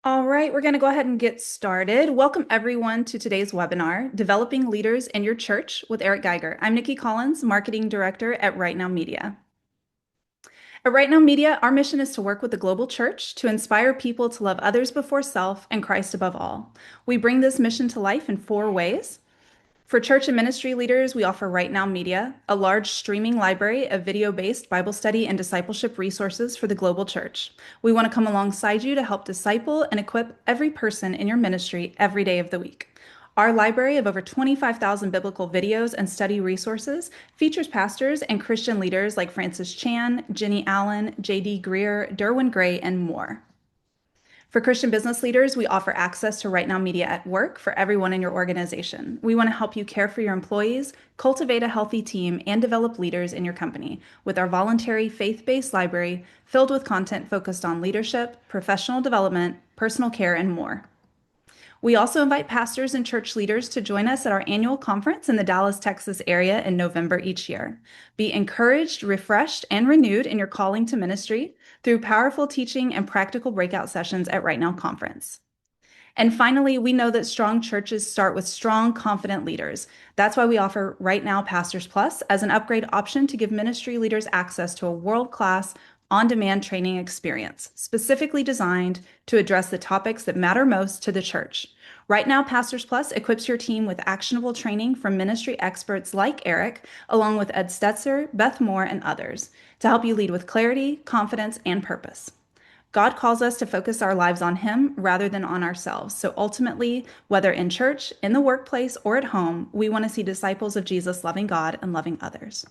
All right, we're going to go ahead and get started. Welcome everyone to today's webinar, Developing Leaders in Your Church with Eric Geiger. I'm Nikki Collins, Marketing Director at RightNow Media. At RightNow Media, our mission is to work with the global church to inspire people to love others before self and Christ above all. We bring this mission to life in 4 ways. For church and ministry leaders, we offer RightNow Media, a large streaming library of video-based Bible study and discipleship resources for the global church. We want to come alongside you to help disciple and equip every person in your ministry every day of the week. Our library of over 25,000 biblical videos and study resources features pastors and Christian leaders like Francis Chan, Jenny Allen, J.D. Greer, Derwin Gray, and more. For Christian business leaders, we offer access to RightNow Media at work for everyone in your organization. We want to help you care for your employees, cultivate a healthy team, and develop leaders in your company with our voluntary faith-based library filled with content focused on leadership, professional development, personal care, and more. We also invite pastors and church leaders to join us at our annual conference in the Dallas, Texas area in November each year. Be encouraged, refreshed, and renewed in your calling to ministry through powerful teaching and practical breakout sessions at RightNow Conference. And finally, we know that strong churches start with strong, confident leaders. That's why we offer RightNow Pastors Plus as an upgrade option to give ministry leaders access to a world-class, on-demand training experience, specifically designed to address the topics that matter most to the church. RightNow Pastors Plus equips your team with actionable training from ministry experts like Eric, along with Ed Stetzer, Beth Moore, and others, to help you lead with clarity, confidence, and purpose. God calls us to focus our lives on Him rather than on ourselves. So ultimately, whether in church, in the workplace, or at home, we want to see disciples of Jesus loving God and loving others.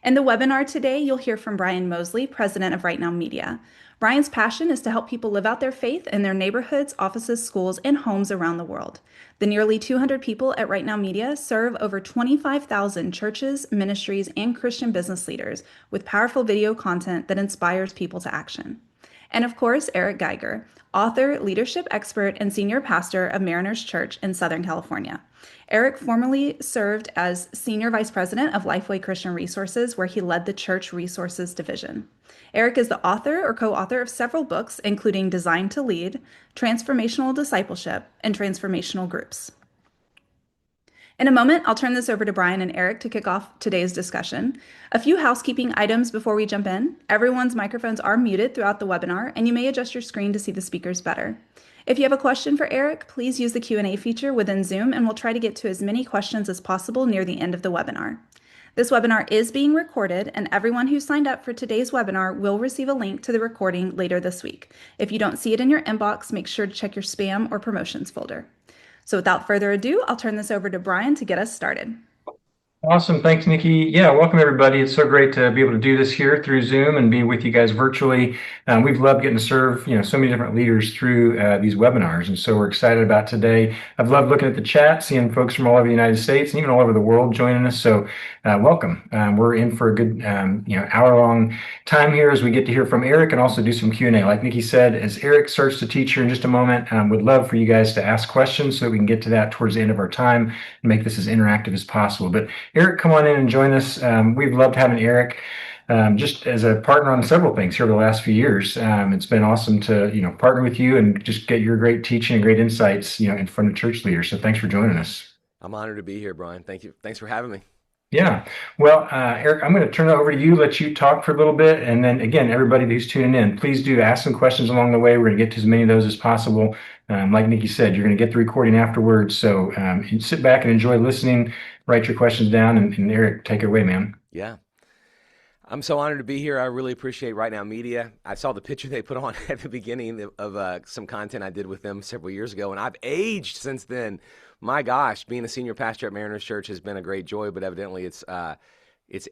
In the webinar today, you'll hear from Brian Mosley, president of RightNow Media. Brian's passion is to help people live out their faith in their neighborhoods, offices, schools, and homes around the world. The nearly 200 people at RightNow Media serve over 25,000 churches, ministries, and Christian business leaders with powerful video content that inspires people to action. And of course, Eric Geiger, author, leadership expert, and senior pastor of Mariners Church in Southern California. Eric formerly served as Senior Vice President of Lifeway Christian Resources, where he led the Church Resources Division. Eric is the author or co-author of several books, including Designed to Lead, Transformational Discipleship, and Transformational Groups. In a moment, I'll turn this over to Brian and Eric to kick off today's discussion. A few housekeeping items before we jump in. Everyone's microphones are muted throughout the webinar, and you may adjust your screen to see the speakers better. If you have a question for Eric, please use the Q&A feature within Zoom, and we'll try to get to as many questions as possible near the end of the webinar. This webinar is being recorded, and everyone who signed up for today's webinar will receive a link to the recording later this week. If you don't see it in your inbox, make sure to check your spam or promotions folder. So without further ado, I'll turn this over to Brian to get us started. Awesome. Thanks, Nikki. Yeah, welcome everybody. It's so great to be able to do this here through Zoom and be with you guys virtually. We've loved getting to serve, so many different leaders through these webinars. And so we're excited about today. I've loved looking at the chat, seeing folks from all over the United States and even all over the world joining us. So welcome. We're in for a good, hour-long time here as we get to hear from Eric and also do some Q&A. Like Nikki said, as Eric starts to teach here in just a moment, would love for you guys to ask questions so that we can get to that towards the end of our time and make this as interactive as possible. But Eric, come on in and join us. We've loved having Eric just as a partner on several things here over the last few years. It's been awesome to partner with you and just get your great teaching and great insights in front of church leaders. So thanks for joining us. I'm honored to be here, Brian. Thank you. Thanks for having me. Yeah. Well, Eric, I'm going to turn it over to you, let you talk for a little bit. And then again, everybody who's tuning in, please do ask some questions along the way. We're going to get to as many of those as possible. Like Nikki said, you're going to get the recording afterwards. So sit back and enjoy listening, write your questions down, and Eric, take it away, man. Yeah. I'm so honored to be here. I really appreciate RightNow Media. I saw the picture they put on at the beginning of some content I did with them several years ago, and I've aged since then. My gosh, being a senior pastor at Mariners Church has been a great joy, but evidently it's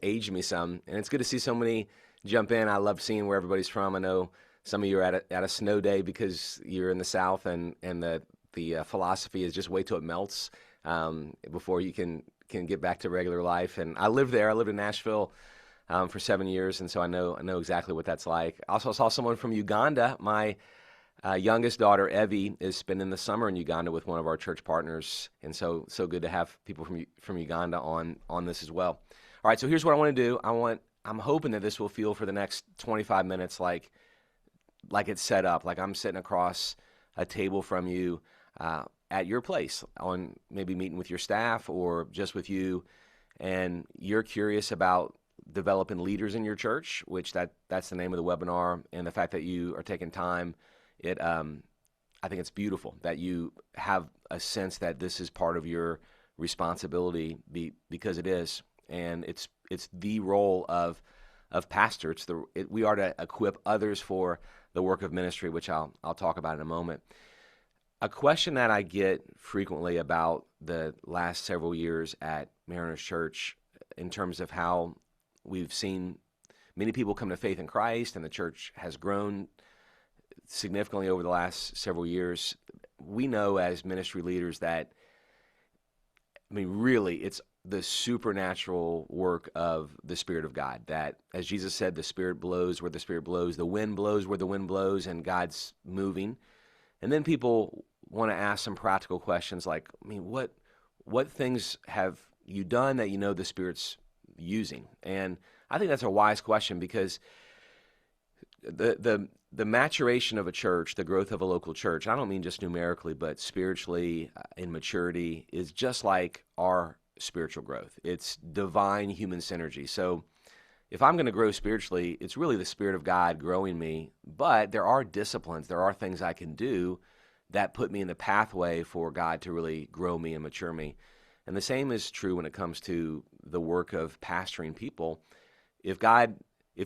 aged me some. And it's good to see so many jump in. I love seeing where everybody's from. I know some of you are at a snow day because you're in the South, and the philosophy is just wait till it melts before you can get back to regular life. And I lived there. I lived in Nashville for 7 years, and so I know exactly what that's like. I also saw someone from Uganda. My youngest daughter, Evie, is spending the summer in Uganda with one of our church partners, and so good to have people from Uganda on this as well. All right, so here's what I want to do. I'm hoping that this will feel for the next 25 minutes like it's set up, like I'm sitting across a table from you at your place, on maybe meeting with your staff or just with you, and you're curious about developing leaders in your church, which that's the name of the webinar, and the fact that you are taking time, I think it's beautiful that you have a sense that this is part of your responsibility, because it is, and it's the role of pastor. We are to equip others for the work of ministry, which I'll talk about in a moment. A question that I get frequently about the last several years at Mariners Church, in terms of how we've seen many people come to faith in Christ and the church has grown significantly over the last several years. We know as ministry leaders that, really, it's the supernatural work of the Spirit of God. That, as Jesus said, the Spirit blows where the Spirit blows, the wind blows where the wind blows, and God's moving. And then people want to ask some practical questions like, what things have you done that you know the Spirit's using? And I think that's a wise question, because the maturation of a church, the growth of a local church, I don't mean just numerically, but spiritually in maturity, is just like our spiritual growth. It's divine human synergy. So if I'm going to grow spiritually, it's really the Spirit of God growing me, but there are disciplines, there are things I can do that put me in the pathway for God to really grow me and mature me. And the same is true when it comes to the work of pastoring people. If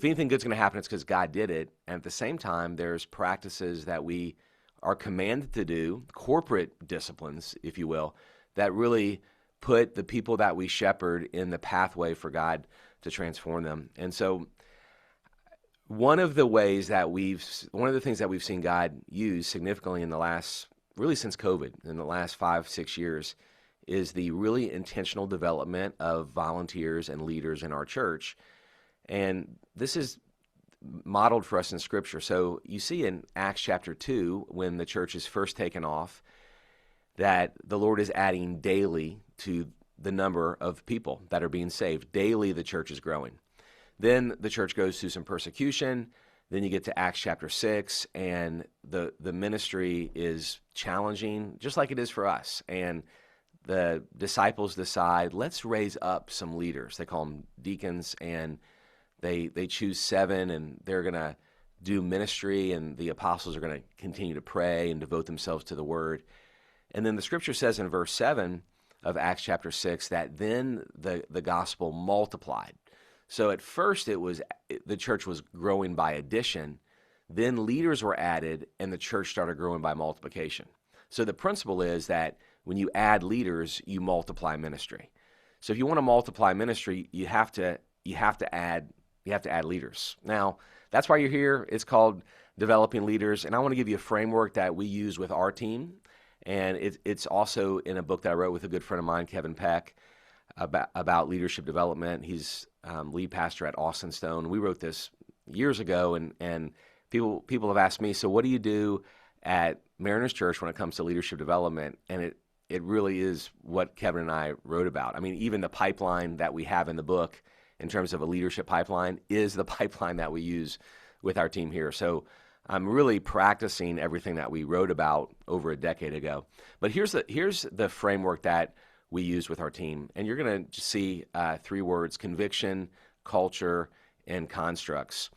anything good's going to happen, it's because God did it. And at the same time, there's practices that we are commanded to do, corporate disciplines, if you will, that really put the people that we shepherd in the pathway for God to transform them. And so one of the things that we've seen God use significantly in the last, really since COVID, in the last 5-6 years, is the really intentional development of volunteers and leaders in our church. And this is modeled for us in Scripture. So you see in Acts chapter 2, when the church is first taken off, that the Lord is adding daily to the number of people that are being saved. Daily, the church is growing. Then the church goes through some persecution. Then you get to Acts chapter 6, and the ministry is challenging, just like it is for us. And the disciples decide, let's raise up some leaders. They call them deacons, and they choose 7, and they're going to do ministry, and the apostles are going to continue to pray and devote themselves to the word. And then the Scripture says in verse 7 of Acts chapter 6 that then the gospel multiplied. So at first the church was growing by addition, then leaders were added, and the church started growing by multiplication. So the principle is that when you add leaders, you multiply ministry. So if you want to multiply ministry, you have to add leaders. Now, that's why you're here. It's called Developing Leaders, and I want to give you a framework that we use with our team, and it's also in a book that I wrote with a good friend of mine, Kevin Peck, about leadership development. He's lead pastor at Austin Stone. We wrote this years ago, and people have asked me, so what do you do at Mariners Church when it comes to leadership development? And it really is what Kevin and I wrote about. I mean, even the pipeline that we have in the book in terms of a leadership pipeline is the pipeline that we use with our team here. So I'm really practicing everything that we wrote about over a decade ago. But here's the framework that we use with our team. And you're going to see 3 words: conviction, culture, and constructs.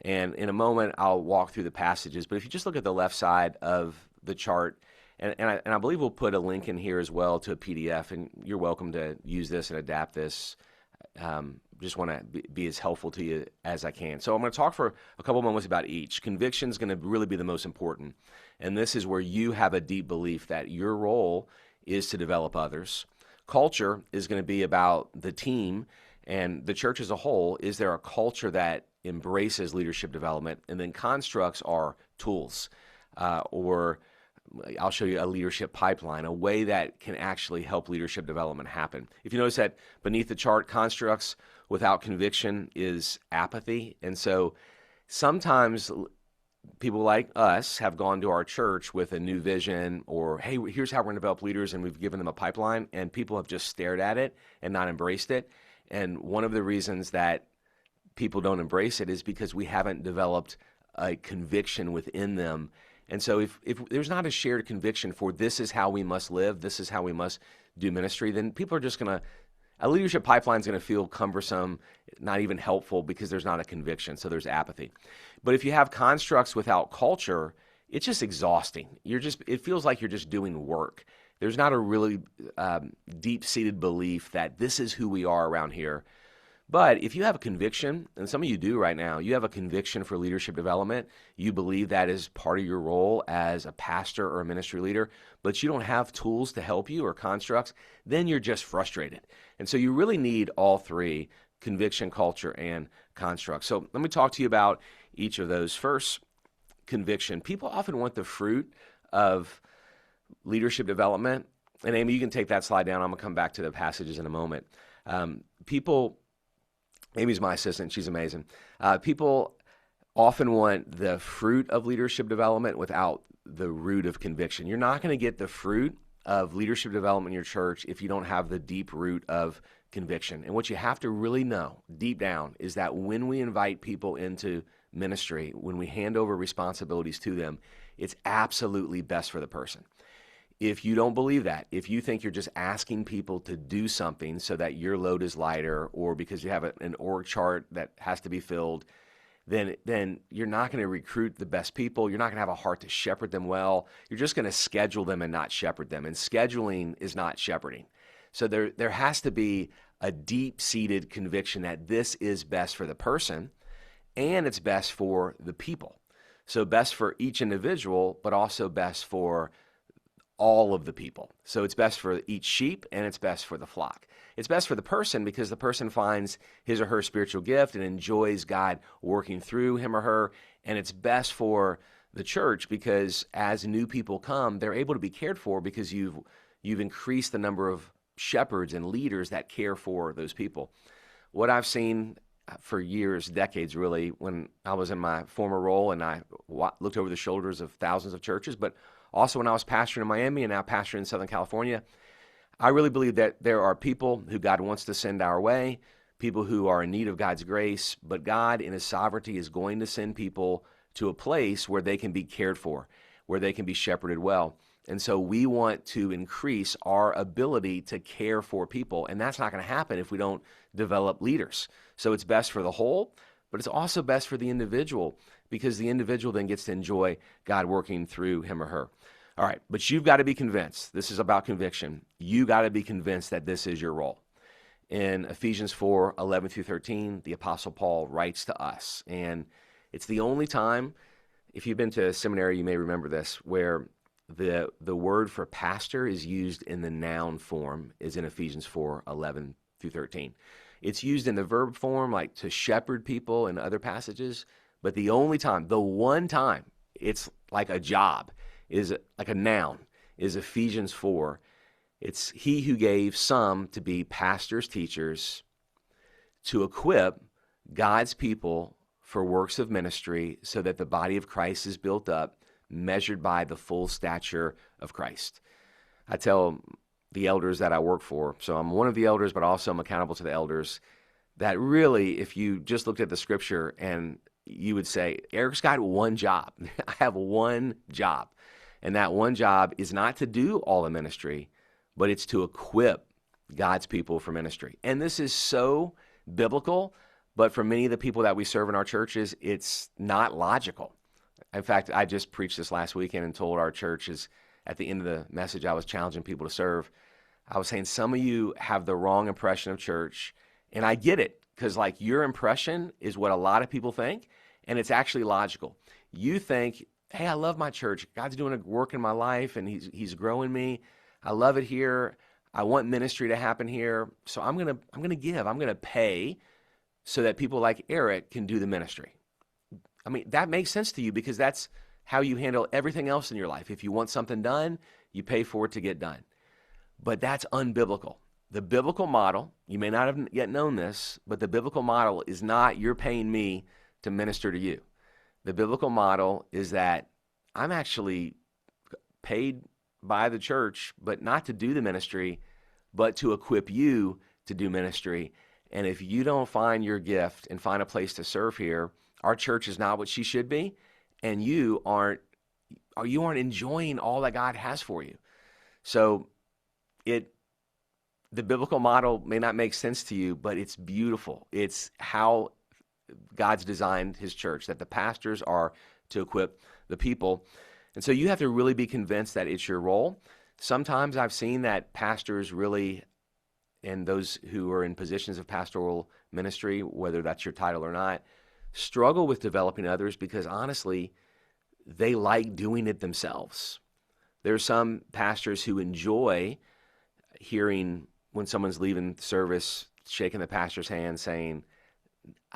And in a moment, I'll walk through the passages. But if you just look at the left side of the chart, and I believe we'll put a link in here as well to a PDF, and you're welcome to use this and adapt this. Just want to be as helpful to you as I can. So I'm going to talk for a couple moments about each. Conviction is going to really be the most important. And this is where you have a deep belief that your role is to develop others. Culture is going to be about the team and the church as a whole. Is there a culture that embraces leadership development? And then constructs are tools, or I'll show you a leadership pipeline, a way that can actually help leadership development happen. If you notice that beneath the chart, constructs without conviction is apathy. And so sometimes people like us have gone to our church with a new vision, or, hey, here's how we're going to develop leaders, and we've given them a pipeline, and people have just stared at it and not embraced it. And one of the reasons that people don't embrace it is because we haven't developed a conviction within them And so if there's not a shared conviction for this is how we must live, this is how we must do ministry, then people are just going to, a leadership pipeline is going to feel cumbersome, not even helpful because there's not a conviction. So there's apathy. But if you have constructs without culture, it's just exhausting. It feels like you're just doing work. There's not a really deep-seated belief that this is who we are around here. But if you have a conviction, and some of you do right now, you have a conviction for leadership development, you believe that is part of your role as a pastor or a ministry leader, but you don't have tools to help you or constructs, then you're just frustrated. And so you really need all three: conviction, culture, and construct. So let me talk to you about each of those. First, conviction. People often want the fruit of leadership development. And Amy, you can take that slide down. I'm going to come back to the passages in a moment. Amy's my assistant. She's amazing. People often want the fruit of leadership development without the root of conviction. You're not going to get the fruit of leadership development in your church if you don't have the deep root of conviction. And what you have to really know deep down is that when we invite people into ministry, when we hand over responsibilities to them, it's absolutely best for the person. If you don't believe that, if you think you're just asking people to do something so that your load is lighter, or because you have an org chart that has to be filled, then you're not going to recruit the best people. You're not going to have a heart to shepherd them well. You're just going to schedule them and not shepherd them. And scheduling is not shepherding. So there has to be a deep-seated conviction that this is best for the person and it's best for the people. So best for each individual, but also best for all of the people. So it's best for each sheep and it's best for the flock. It's best for the person because the person finds his or her spiritual gift and enjoys God working through him or her. And it's best for the church because as new people come, they're able to be cared for because you've increased the number of shepherds and leaders that care for those people. What I've seen for years, decades really, when I was in my former role and I looked over the shoulders of thousands of churches, but also when I was pastoring in Miami and now pastoring in Southern California, I really believe that there are people who God wants to send our way, people who are in need of God's grace, but God in his sovereignty is going to send people to a place where they can be cared for, where they can be shepherded well. And so we want to increase our ability to care for people, and that's not going to happen if we don't develop leaders. So it's best for the whole, but it's also best for the individual because the individual then gets to enjoy God working through him or her. All right, but you've got to be convinced. This is about conviction. You got to be convinced that this is your role. In Ephesians 4:11-13, the Apostle Paul writes to us, and it's the only time, if you've been to a seminary, you may remember this, where the word for pastor is used in the noun form is in Ephesians 4:11-13. It's used in the verb form, like to shepherd people in other passages, but the only time, the one time it's like a job, is like a noun, is Ephesians 4. It's he who gave some to be pastors, teachers, to equip God's people for works of ministry so that the body of Christ is built up, measured by the full stature of Christ. I tell the elders that I work for, so I'm one of the elders, but also I'm accountable to the elders, that really, if you just looked at the scripture and you would say, Eric's got one job. I have one job. And that one job is not to do all the ministry, but it's to equip God's people for ministry. And this is so biblical, but for many of the people that we serve in our churches, it's not logical. In fact, I just preached this last weekend and told our churches at the end of the message, I was challenging people to serve. I was saying some of you have the wrong impression of church, and I get it, because like your impression is what a lot of people think, and it's actually logical. You think, hey, I love my church. God's doing a work in my life, and He's growing me. I love it here. I want ministry to happen here, so I'm gonna give. I'm gonna pay so that people like Eric can do the ministry. I mean, that makes sense to you because that's how you handle everything else in your life. If you want something done, you pay for it to get done. But that's unbiblical. The biblical model, you may not have yet known this, but the biblical model is not you're paying me to minister to you. The biblical model is that I'm actually paid by the church, but not to do the ministry, but to equip you to do ministry. And if you don't find your gift and find a place to serve here, our church is not what she should be, and you aren't you aren't enjoying all that God has for you. So the biblical model may not make sense to you, but it's beautiful. It's how God's designed his church, that the pastors are to equip the people. And so you have to really be convinced that it's your role. Sometimes I've seen that pastors really, and those who are in positions of pastoral ministry, whether that's your title or not, struggle with developing others because honestly, they like doing it themselves. There are some pastors who enjoy hearing when someone's leaving service, shaking the pastor's hand saying,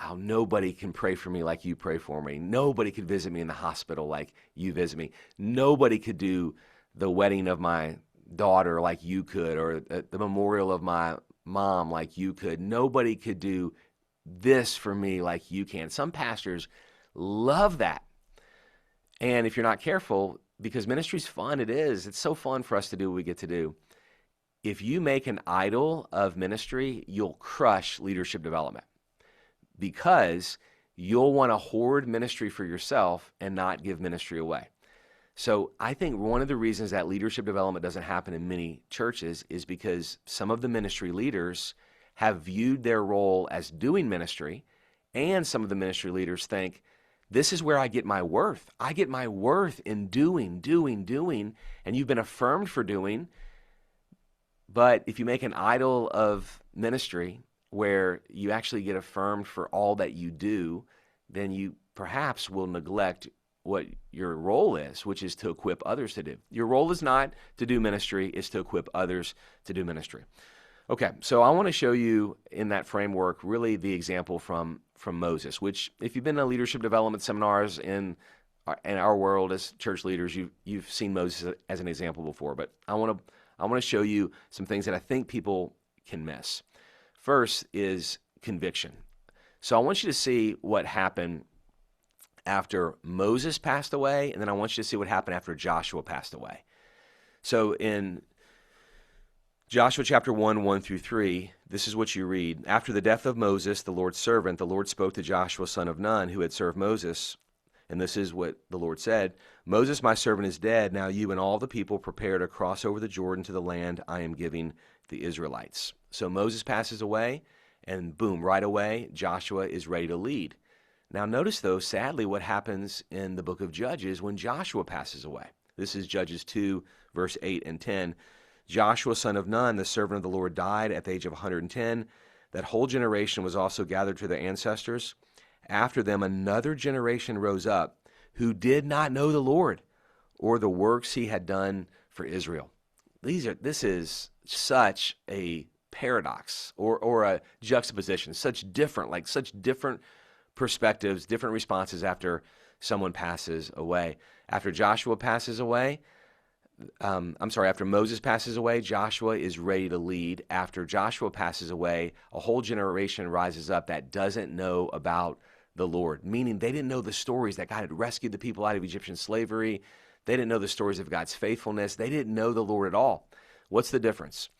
"Oh, nobody can pray for me like you pray for me. Nobody could visit me in the hospital like you visit me. Nobody could do the wedding of my daughter like you could, or the memorial of my mom like you could. Nobody could do this for me like you can." Some pastors love that. And if you're not careful, because ministry's fun, it's so fun for us to do what we get to do. If you make an idol of ministry, you'll crush leadership development because you'll want to hoard ministry for yourself and not give ministry away. So I think one of the reasons that leadership development doesn't happen in many churches is because some of the ministry leaders have viewed their role as doing ministry, and some of the ministry leaders think, this is where I get my worth. I get my worth in doing, and you've been affirmed for doing. But if you make an idol of ministry where you actually get affirmed for all that you do, then you perhaps will neglect what your role is, which is to equip others to do. Your role is not to do ministry, it's to equip others to do ministry. Okay, so I want to show you in that framework really the example from Moses, which if you've been to leadership development seminars in our world as church leaders, you've seen Moses as an example before, but I want to show you some things that I think people can miss. First is conviction. So I want you to see what happened after Moses passed away, and then I want you to see what happened after Joshua passed away. So in Joshua chapter 1, 1 through 3, this is what you read. After the death of Moses, the Lord's servant, the Lord spoke to Joshua, son of Nun, who had served Moses, and this is what the Lord said, "Moses, my servant, is dead. Now you and all the people prepare to cross over the Jordan to the land I am giving the Israelites." So Moses passes away, and boom, right away, Joshua is ready to lead. Now notice, though, sadly, what happens in the book of Judges when Joshua passes away. This is Judges 2, verse 8 and 10. "Joshua, son of Nun, the servant of the Lord, died at the age of 110. That whole generation was also gathered to their ancestors. After them, another generation rose up who did not know the Lord or the works he had done for Israel." This is such a paradox or a juxtaposition, such different perspectives, different responses after someone passes away. After Moses passes away, Joshua is ready to lead. After Joshua passes away, a whole generation rises up that doesn't know about the Lord, meaning they didn't know the stories that God had rescued the people out of Egyptian slavery. They didn't know the stories of God's faithfulness. They didn't know the Lord at all. What's the difference?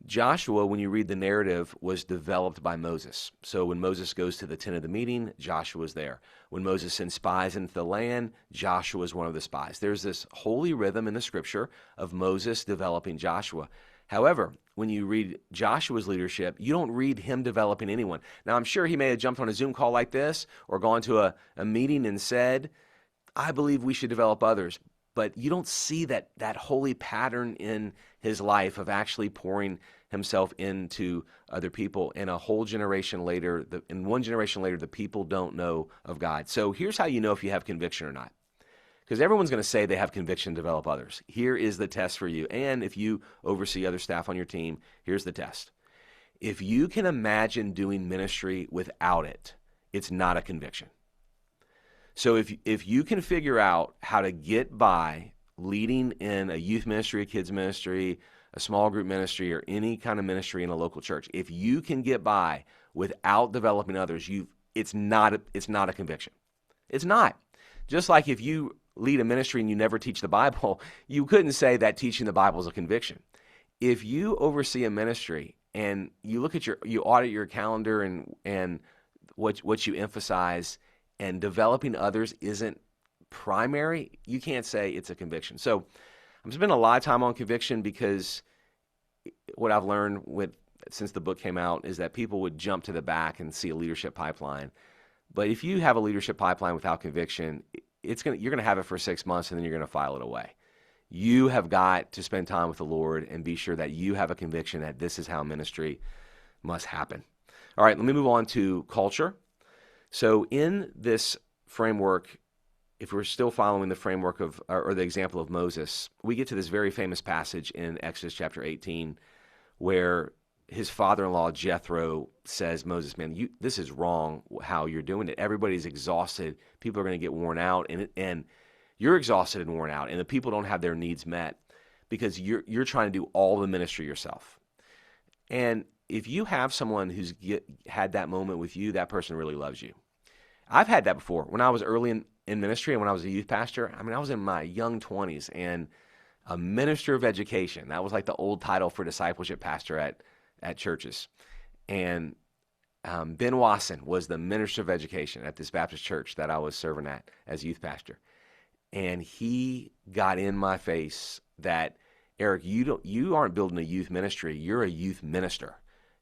Joshua, when you read the narrative, was developed by Moses. So when Moses goes to the tent of the meeting, Joshua's there. When Moses sends spies into the land, Joshua is one of the spies. There's this holy rhythm in the scripture of Moses developing Joshua. However, when you read Joshua's leadership, you don't read him developing anyone. Now, I'm sure he may have jumped on a Zoom call like this or gone to a meeting and said, "I believe we should develop others." But you don't see that holy pattern in his life of actually pouring himself into other people. And one generation later, the people don't know of God. So here's how you know if you have conviction or not. Because everyone's going to say they have conviction to develop others. Here is the test for you. And if you oversee other staff on your team, here's the test. If you can imagine doing ministry without it, it's not a conviction. So if you can figure out how to get by leading in a youth ministry, a kids ministry, a small group ministry, or any kind of ministry in a local church, if you can get by without developing others, it's not a conviction. It's not. Just like if you lead a ministry and you never teach the Bible, you couldn't say that teaching the Bible is a conviction. If you oversee a ministry and you audit your calendar and what you emphasize, and developing others isn't primary, you can't say it's a conviction. So I'm spending a lot of time on conviction because what I've learned since the book came out is that people would jump to the back and see a leadership pipeline. But if you have a leadership pipeline without conviction, you're gonna have it for 6 months and then you're gonna file it away. You have got to spend time with the Lord and be sure that you have a conviction that this is how ministry must happen. All right, let me move on to culture. So in this framework, if we're still following the framework or the example of Moses, we get to this very famous passage in Exodus chapter 18 where his father-in-law Jethro says, Moses, man, this is wrong how you're doing it. Everybody's exhausted. People are going to get worn out, and you're exhausted and worn out, and the people don't have their needs met because you're trying to do all the ministry yourself. And if you have someone who's had that moment with you, that person really loves you. I've had that before. When I was early in ministry and when I was a youth pastor, I mean, I was in my young 20s, and a minister of education, that was like the old title for discipleship pastor at churches. And Ben Wasson was the minister of education at this Baptist church that I was serving at as youth pastor. And he got in my face that, Eric, you aren't building a youth ministry, you're a youth minister.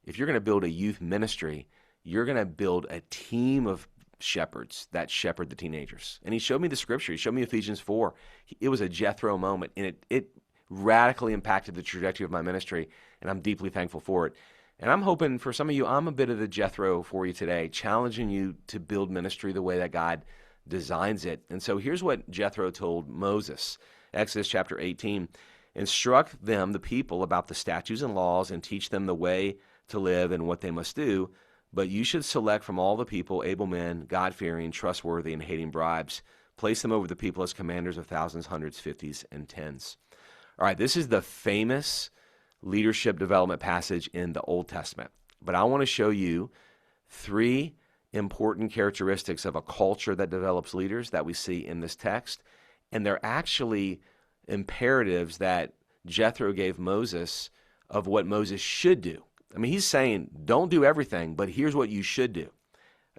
If you're going to build a youth ministry, you're going to build a team of shepherds that shepherd the teenagers. And he showed me the scripture. He showed me Ephesians 4. It was a Jethro moment, and it radically impacted the trajectory of my ministry, and I'm deeply thankful for it. And I'm hoping for some of you, I'm a bit of the Jethro for you today, challenging you to build ministry the way that God designs it. And so here's what Jethro told Moses, Exodus chapter 18. Instruct them, the people, about the statutes and laws and teach them the way to live and what they must do. But you should select from all the people able men, God-fearing, trustworthy, and hating bribes. Place them over the people as commanders of thousands, hundreds, fifties, and tens. All right, this is the famous leadership development passage in the Old Testament. But I want to show you 3 important characteristics of a culture that develops leaders that we see in this text. And they're actually imperatives that Jethro gave Moses of what Moses should do. I mean, he's saying, don't do everything, but here's what you should do.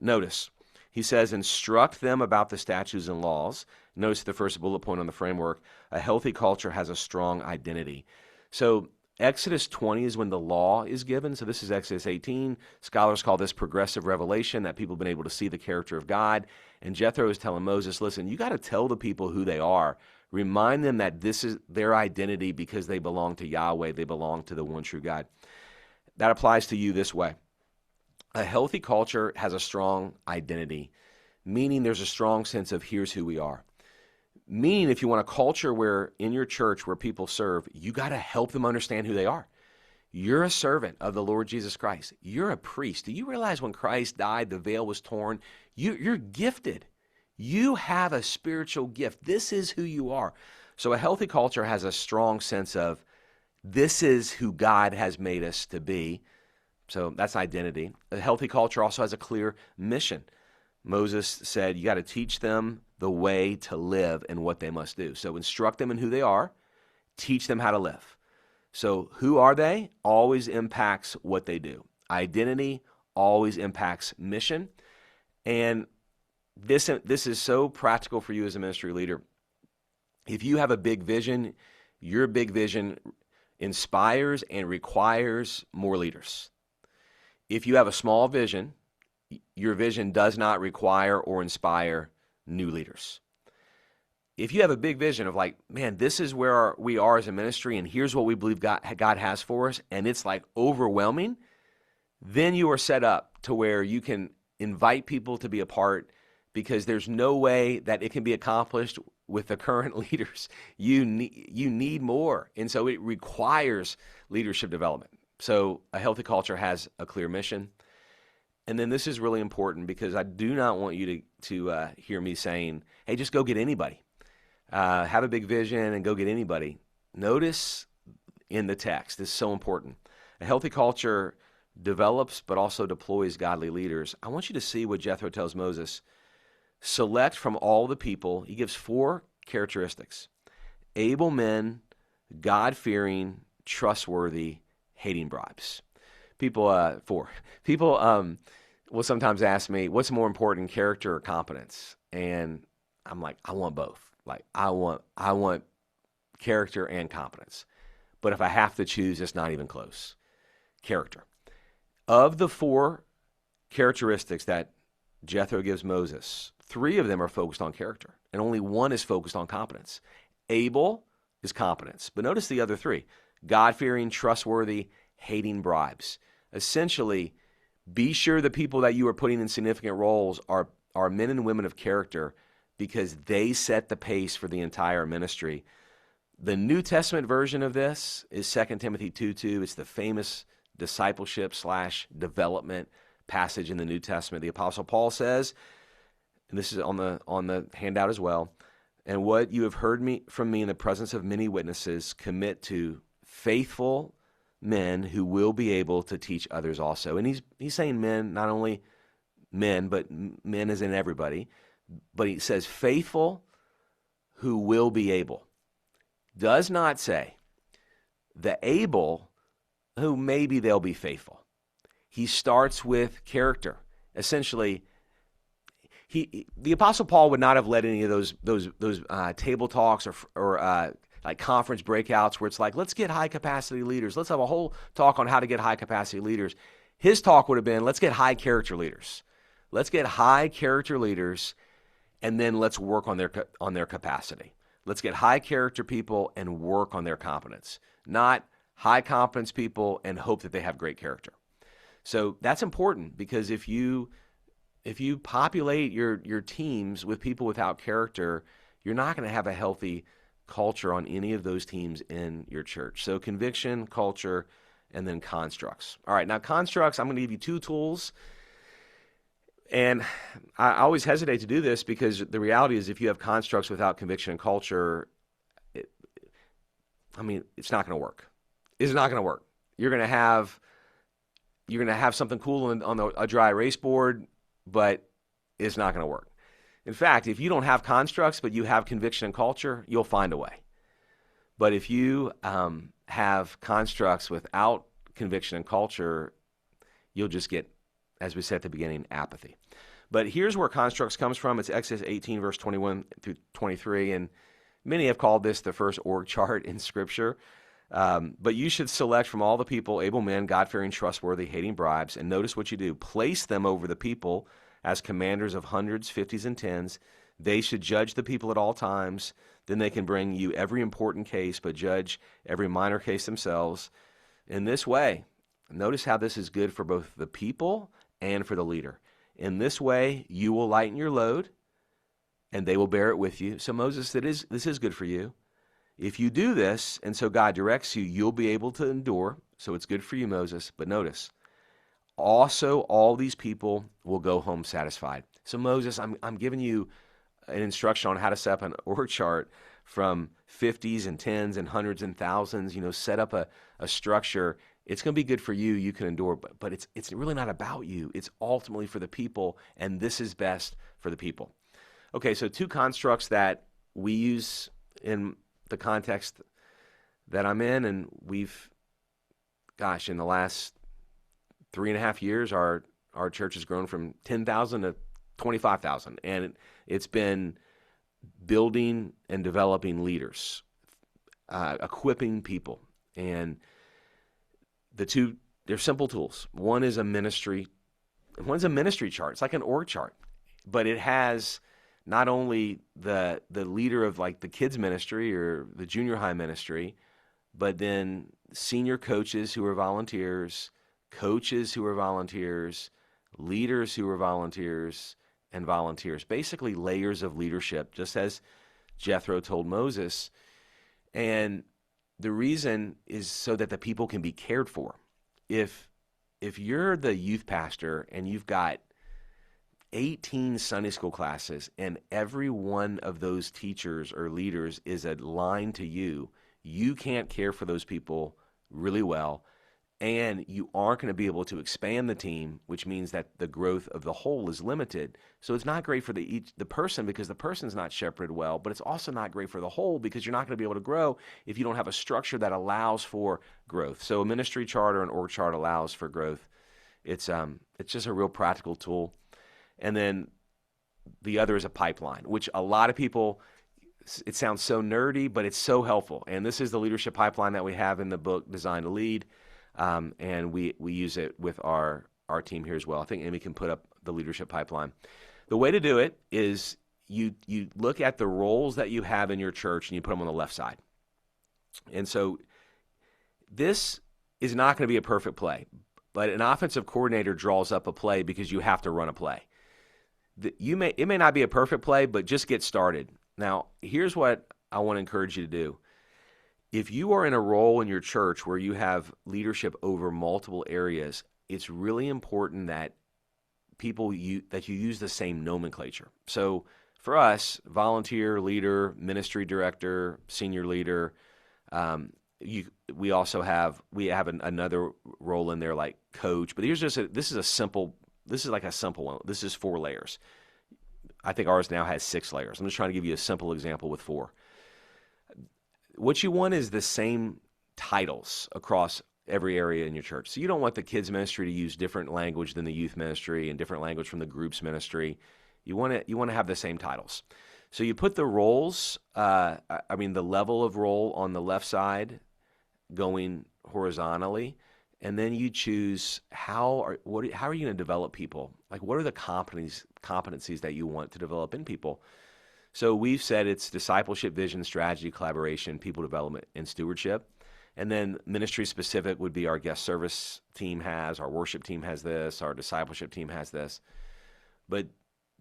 Notice, he says, instruct them about the statutes and laws. Notice the first bullet point on the framework. A healthy culture has a strong identity. So Exodus 20 is when the law is given. So this is Exodus 18. Scholars call this progressive revelation, that people have been able to see the character of God. And Jethro is telling Moses, listen, you got to tell the people who they are. Remind them that this is their identity because they belong to Yahweh. They belong to the one true God. That applies to you this way. A healthy culture has a strong identity, meaning there's a strong sense of here's who we are. Meaning if you want a culture where in your church where people serve, you got to help them understand who they are. You're a servant of the Lord Jesus Christ. You're a priest. Do you realize when Christ died, the veil was torn? You're gifted. You have a spiritual gift. This is who you are. So a healthy culture has a strong sense of this is who God has made us to be. So that's identity. A healthy culture also has a clear mission. Moses said, you got to teach them the way to live and what they must do. So instruct them in who they are, teach them how to live. So who are they always impacts what they do. Identity always impacts mission. And this is so practical for you as a ministry leader. If you have a big vision, your big vision inspires and requires more leaders. If you have a small vision, your vision does not require or inspire new leaders. If you have a big vision of like, man, this is where we are as a ministry and here's what we believe God has for us, and it's like overwhelming, then you are set up to where you can invite people to be a part because there's no way that it can be accomplished with the current leaders. You need more. And so it requires leadership development. So a healthy culture has a clear mission. And then this is really important because I do not want you to hear me saying, hey, just go get anybody. Have a big vision and go get anybody. Notice in the text, this is so important. A healthy culture develops but also deploys godly leaders. I want you to see what Jethro tells Moses. Select from all the people. He gives 4 characteristics. Able men, God-fearing, trustworthy, hating bribes. People will sometimes ask me, what's more important, character or competence? And I'm like, I want both. Like I want character and competence. But if I have to choose, it's not even close. Character. Of the 4 characteristics that Jethro gives Moses, 3 of them are focused on character, and only 1 is focused on competence. Abel is competence, but notice the other 3: God-fearing, trustworthy, hating bribes. Essentially, be sure the people that you are putting in significant roles are men and women of character, because they set the pace for the entire ministry. The New Testament version of this is 2 Timothy 2:2. It's the famous discipleship / development passage in the New Testament. The Apostle Paul says, and this is on the handout as well, and what you have heard from me in the presence of many witnesses, commit to faithful men who will be able to teach others also. And he's saying men, not only men, but men as in everybody. But he says faithful who will be able. Does not say the able who maybe they'll be faithful. He starts with character. Essentially, the Apostle Paul would not have led any of those table talks or like conference breakouts where it's like, let's get high capacity leaders. Let's have a whole talk on how to get high capacity leaders. His talk would have been, let's get high character leaders. Let's get high character leaders, and then let's work on their capacity. Let's get high character people and work on their competence, not high competence people and hope that they have great character. So that's important, because if you populate your teams with people without character, you're not going to have a healthy culture on any of those teams in your church. So conviction, culture, and then constructs. All right, now constructs, I'm going to give you 2 tools. And I always hesitate to do this, because the reality is if you have constructs without conviction and culture, it's not going to work. It's not going to work. You're going to have something cool on a dry erase board, but it's not going to work. In fact, if you don't have constructs, but you have conviction and culture, you'll find a way. But if you have constructs without conviction and culture, you'll just get, as we said at the beginning, apathy. But here's where constructs comes from. It's Exodus 18, verse 21 through 23. And many have called this the first org chart in Scripture. But you should select from all the people able men, God-fearing, trustworthy, hating bribes. And notice what you do. Place them over the people as commanders of hundreds, 50s, and 10s. They should judge the people at all times. Then they can bring you every important case, but judge every minor case themselves. In this way, notice how this is good for both the people and for the leader. In this way, you will lighten your load, and they will bear it with you. So Moses, this is good for you. If you do this, and so God directs you, you'll be able to endure. So it's good for you, Moses. But notice, also all these people will go home satisfied. So Moses, I'm giving you an instruction on how to set up an org chart from 50s and 10s and hundreds and thousands. Set up a structure. It's going to be good for you. You can endure, but it's really not about you. It's ultimately for the people, and this is best for the people. Okay, so 2 constructs that we use in the context that I'm in, and in the last 3.5 years, our church has grown from 10,000 to 25,000, and it's been building and developing leaders, equipping people, and they're simple tools. One's a ministry chart. It's like an org chart, but it has not only the leader of like the kids ministry or the junior high ministry, but then senior coaches who are volunteers, coaches who are volunteers, leaders who are volunteers, and volunteers. Basically layers of leadership, just as Jethro told Moses. And the reason is so that the people can be cared for. If you're the youth pastor and you've got 18 Sunday school classes and every one of those teachers or leaders is aligned to you, you can't care for those people really well, and you aren't going to be able to expand the team, which means that the growth of the whole is limited. So it's not great for the person because the person's not shepherded well, but it's also not great for the whole because you're not going to be able to grow if you don't have a structure that allows for growth. So a ministry chart or an org chart allows for growth. It's just a real practical tool. And then the other is a pipeline, which a lot of people, it sounds so nerdy, but it's so helpful. And this is the leadership pipeline that we have in the book, Designed to Lead. And we use it with our team here as well. I think Amy can put up the leadership pipeline. The way to do it is you look at the roles that you have in your church and you put them on the left side. And so this is not going to be a perfect play, but an offensive coordinator draws up a play because you have to run a play. It may not be a perfect play, but just get started. Now, here's what I want to encourage you to do. If you are in a role in your church where you have leadership over multiple areas, it's really important that you use the same nomenclature. So for us, volunteer, leader, ministry director, senior leader, we have another role in there like coach. But this is like a simple one. This is 4 layers. I think ours now has 6 layers. I'm just trying to give you a simple example with 4. What you want is the same titles across every area in your church. So you don't want the kids ministry to use different language than the youth ministry and different language from the groups ministry. You want to have the same titles. So you put the roles, the level of role on the left side going horizontally, and then you choose how are you going to develop people? Like, what are the competencies that you want to develop in people? So we've said it's discipleship, vision, strategy, collaboration, people development, and stewardship. And then ministry specific would be our guest service team our worship team has this, our discipleship team has this. But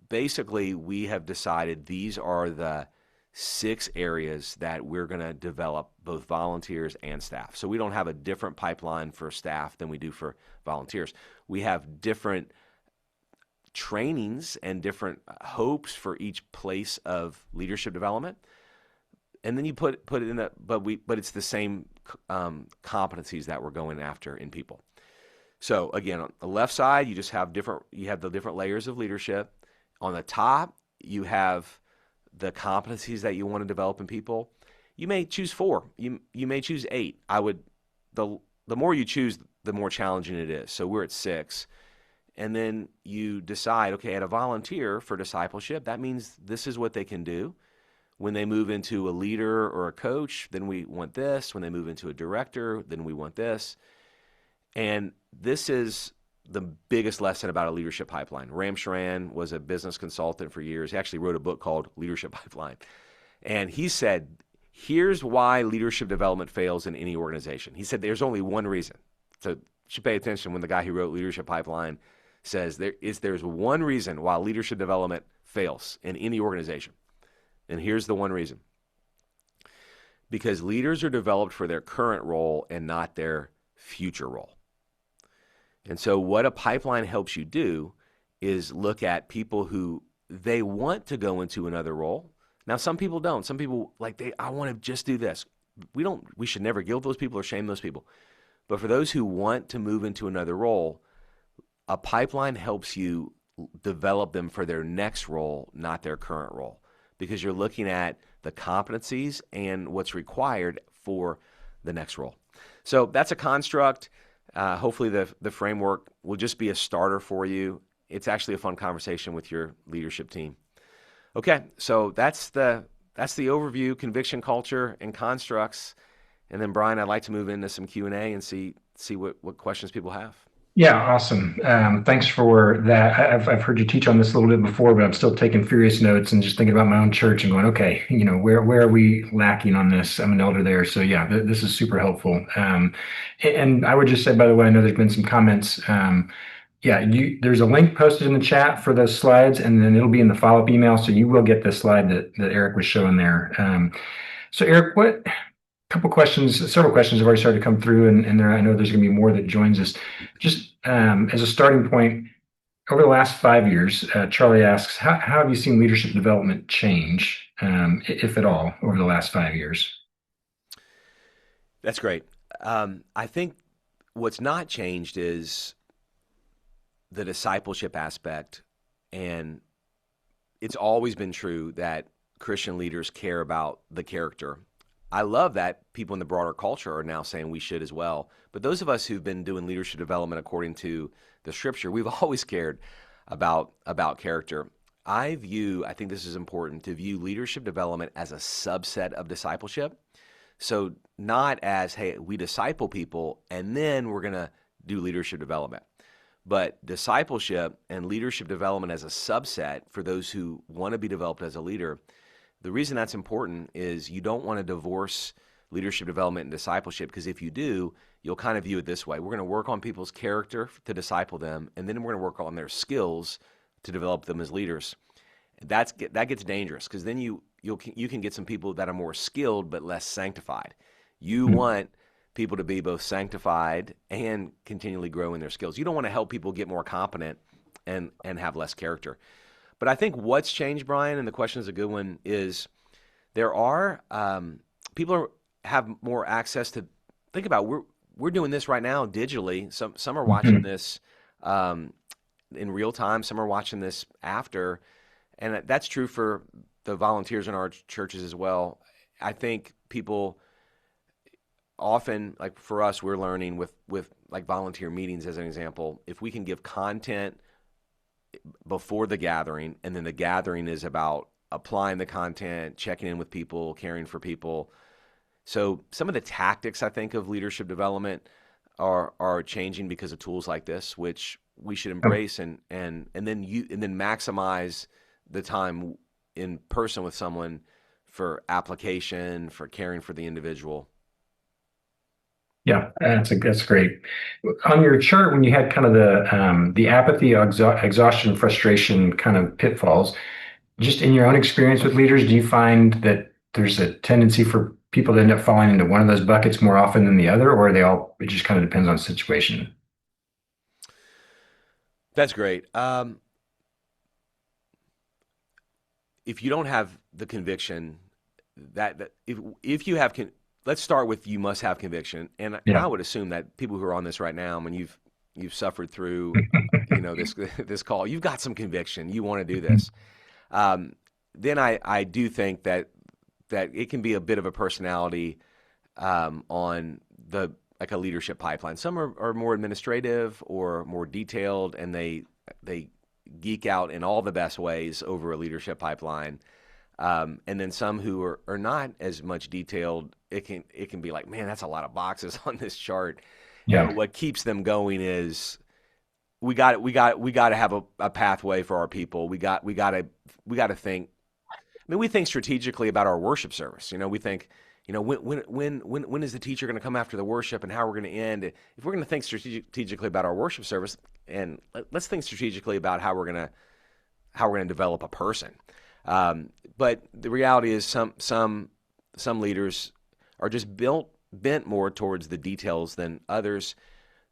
basically, we have decided these are the 6 areas that we're going to develop both volunteers and staff. So we don't have a different pipeline for staff than we do for volunteers. We have different trainings and different hopes for each place of leadership development. And then you put it in but it's the same competencies that we're going after in people. So again, on the left side, you have the different layers of leadership. On the top, you have the competencies that you want to develop in people. You may choose 4. You may choose 8. The more you choose, the more challenging it is. So we're at 6. And then you decide, okay, at a volunteer for discipleship, that means this is what they can do. When they move into a leader or a coach, then we want this. When they move into a director, then we want this. And this is the biggest lesson about a leadership pipeline. Ram Charan was a business consultant for years. He actually wrote a book called Leadership Pipeline. And he said, here's why leadership development fails in any organization. He said there's only one reason. So you should pay attention when the guy who wrote Leadership Pipeline says there's one reason why leadership development fails in any organization. And here's the one reason. Because leaders are developed for their current role and not their future role. And so what a pipeline helps you do is look at people who they want to go into another role. Now, some people don't. Some people I want to just do this. We should never guilt those people or shame those people. But for those who want to move into another role, a pipeline helps you develop them for their next role, not their current role, because you're looking at the competencies and what's required for the next role. So that's a construct. Hopefully the framework will just be a starter for you. It's actually a fun conversation with your leadership team. Okay, so that's the overview, conviction culture, and constructs. And then, Brian, I'd like to move into some Q&A and see what questions people have. Yeah, awesome. Thanks for that. I've heard you teach on this a little bit before, but I'm still taking furious notes and just thinking about my own church and going, okay, where are we lacking on this? I'm an elder there. So yeah, this is super helpful. And I would just say, by the way, I know there's been some comments. There's a link posted in the chat for those slides, and then it'll be in the follow-up email. So you will get the slide that Eric was showing there. So Eric, several questions have already started to come through, and I know there's going to be more that joins us. Just as a starting point, over the last 5 years, Charlie asks, how have you seen leadership development change, if at all, over the last 5 years? That's great. I think what's not changed is the discipleship aspect, and it's always been true that Christian leaders care about the character. I love that people in the broader culture are now saying we should as well. But those of us who've been doing leadership development according to the scripture, we've always cared about character. I think this is important to view leadership development as a subset of discipleship. So not as, hey, we disciple people and then we're going to do leadership development, but discipleship and leadership development as a subset for those who want to be developed as a leader. The reason that's important is you don't want to divorce leadership development and discipleship, because if you do, you'll kind of view it this way. We're going to work on people's character to disciple them, and then we're going to work on their skills to develop them as leaders. That gets dangerous, because then you can get some people that are more skilled but less sanctified. You want people to be both sanctified and continually grow in their skills. You don't want to help people get more competent and have less character. But I think what's changed, Brian, and the question is a good one, is there are people have more access to think about. We're doing this right now digitally. Some are watching this in real time. Some are watching this after, and that's true for the volunteers in our churches as well. I think people often, like for us, we're learning with like volunteer meetings as an example. If we can give content before the gathering, and then the gathering is about applying the content, checking in with people, caring for people. So some of the tactics, I think, of leadership development are changing because of tools like this, which we should embrace and then maximize the time in person with someone for application, for caring for the individual. Yeah, that's great. On your chart, when you had kind of the apathy, exhaustion, frustration kind of pitfalls, just in your own experience with leaders, do you find that there's a tendency for people to end up falling into one of those buckets more often than the other, or are they all, it just kind of depends on the situation? That's great. If you don't have the conviction that if you have let's start with, you must have conviction, and I Yeah. would assume that people who are on this right now, when you've suffered through this call, you've got some conviction, you want to do this. Then I do think that it can be a bit of a personality on the like a leadership pipeline. Some are more administrative or more detailed, and they geek out in all the best ways over a leadership pipeline. And then some who are not as much detailed, it can be like, man, that's a lot of boxes on this chart. Yeah. But what keeps them going is we got to have a pathway for our people. We got to think. I mean, we think strategically about our worship service. We think, when is the teacher going to come after the worship, and how we're going to end? If we're going to think strategically about our worship service, and let's think strategically about how we're going to develop a person. But the reality is, some leaders are just bent more towards the details than others.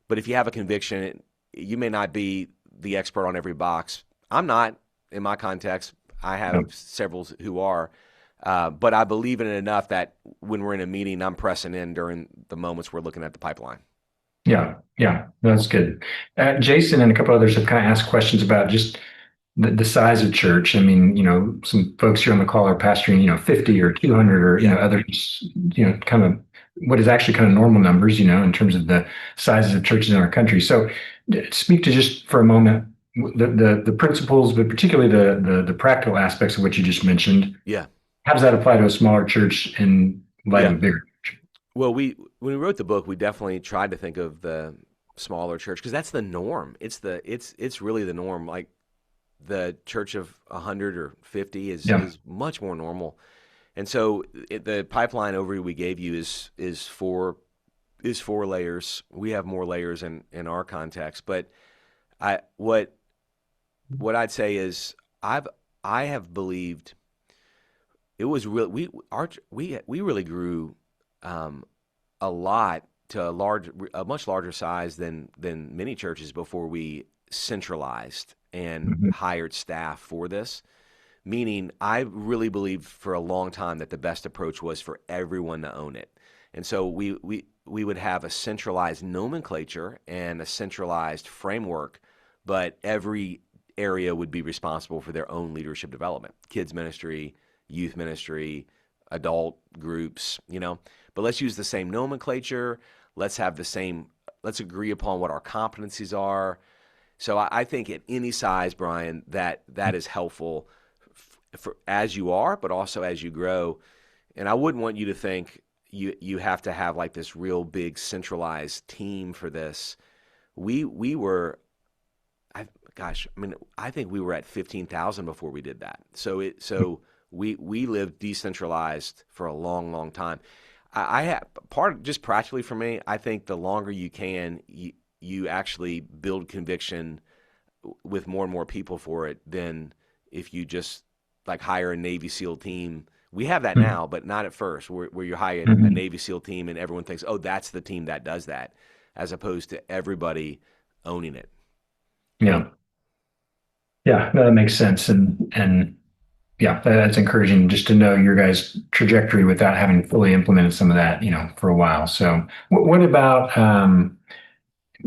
But if you have a conviction, you may not be the expert on every box. I'm not in my context. I have several who are, but I believe in it enough that when we're in a meeting, I'm pressing in during the moments we're looking at the pipeline. Yeah. Yeah. That's good. Jason and a couple others have kind of asked questions about just the size of church. I mean, some folks here on the call are pastoring, 50 or 200 or, others, kind of what is actually kind of normal numbers, in terms of the sizes of churches in our country. So speak to just for a moment the principles, but particularly the practical aspects of what you just mentioned. Yeah. How does that apply to a smaller church in light of a bigger church? Well, when we wrote the book, we definitely tried to think of the smaller church, because that's the norm. It's really the norm. Like the church of 100 or 50 is much more normal. And so the pipeline overview we gave you is four layers. We have more layers in our context, but what I'd say is I have believed it was real. We really grew a lot to a much larger size than many churches before we centralized and hired staff for this. Meaning, I really believed for a long time that the best approach was for everyone to own it, and so we would have a centralized nomenclature and a centralized framework, but every area would be responsible for their own leadership development: kids ministry, youth ministry, adult groups. But let's use the same nomenclature. Let's agree upon what our competencies are. So I think at any size, Brian, that is helpful for as you are, but also as you grow. And I wouldn't want you to think you have to have like this real big centralized team for this. We were, I mean, I think we were at 15,000 before we did that. So we lived decentralized for a long, long time. I have just practically for me, I think the longer you can, you actually build conviction with more and more people for it than if you just like hire a Navy SEAL team. We have that Mhm. now, but not at first, where you hire a Mhm. Navy SEAL team and everyone thinks, oh, that's the team that does that, as opposed to everybody owning it. Yeah. Yeah, no, that makes sense. And yeah, that's encouraging just to know your guys' trajectory without having fully implemented some of that, for a while. So what about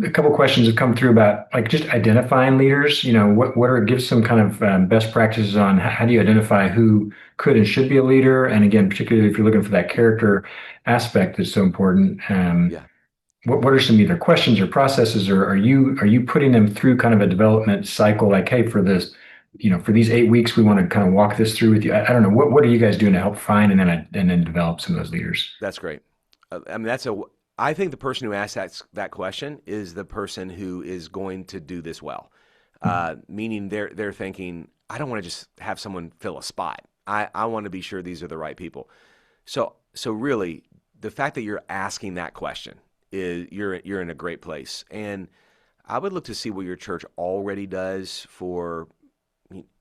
a couple questions have come through about like just identifying leaders. What are give some kind of best practices on how do you identify who could and should be a leader? And again, particularly if you're looking for that character aspect that's so important. Yeah, What are some either questions or processes, or are you putting them through kind of a development cycle? Like, hey, for this, for these 8 weeks, we want to kind of walk this through with you. I don't know what are you guys doing to help find and then develop some of those leaders? that's great. I mean, I think the person who asks that question is the person who is going to do this well. Meaning they're thinking, I don't want to just have someone fill a spot. I want to be sure these are the right people. So really, the fact that you're asking that question is you're in a great place. And I would look to see what your church already does for,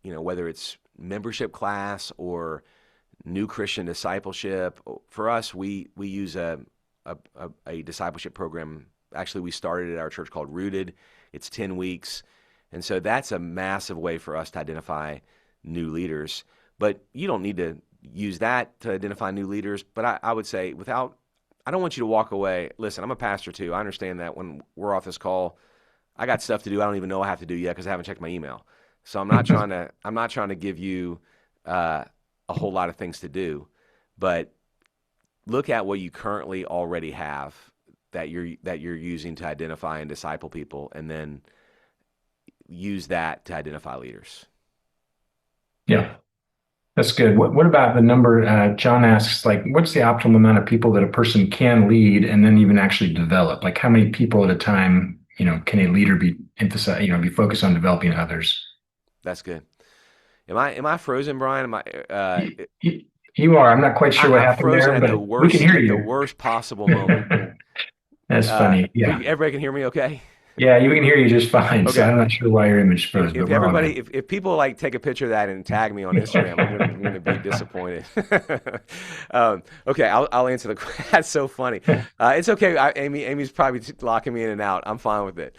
whether it's membership class or new Christian discipleship. For us, we use a discipleship program. Actually, we started at our church called Rooted. It's 10 weeks. And so that's a massive way for us to identify new leaders. But you don't need to use that to identify new leaders. But I would say I don't want you to walk away. Listen, I'm a pastor too. I understand that when we're off this call, I got stuff to do. I don't even know I have to do yet because I haven't checked my email. So I'm not trying to give you a whole lot of things to do, but look at what you currently already have that you're using to identify and disciple people, and then use that to identify leaders. Yeah, that's good. What about the number? John asks, like, what's the optimal amount of people that a person can lead and then even actually develop? Like, how many people at a time, can a leader be emphasized, be focused on developing others? That's good. Am I frozen, Brian? You, you are. I'm not quite sure what I'm happened frozen there, at the but we can worst hear at the you. worst possible moment. That's funny. But Yeah. everybody can hear me, okay? Yeah, you can hear you just fine. So Okay. I'm not sure why your image If froze, but if we're all everybody good. if people like take a picture of that and tag me on Instagram, I'm gonna be disappointed. Okay, I'll answer the question. That's so funny. It's okay. Amy's probably locking me in and out. I'm fine with it.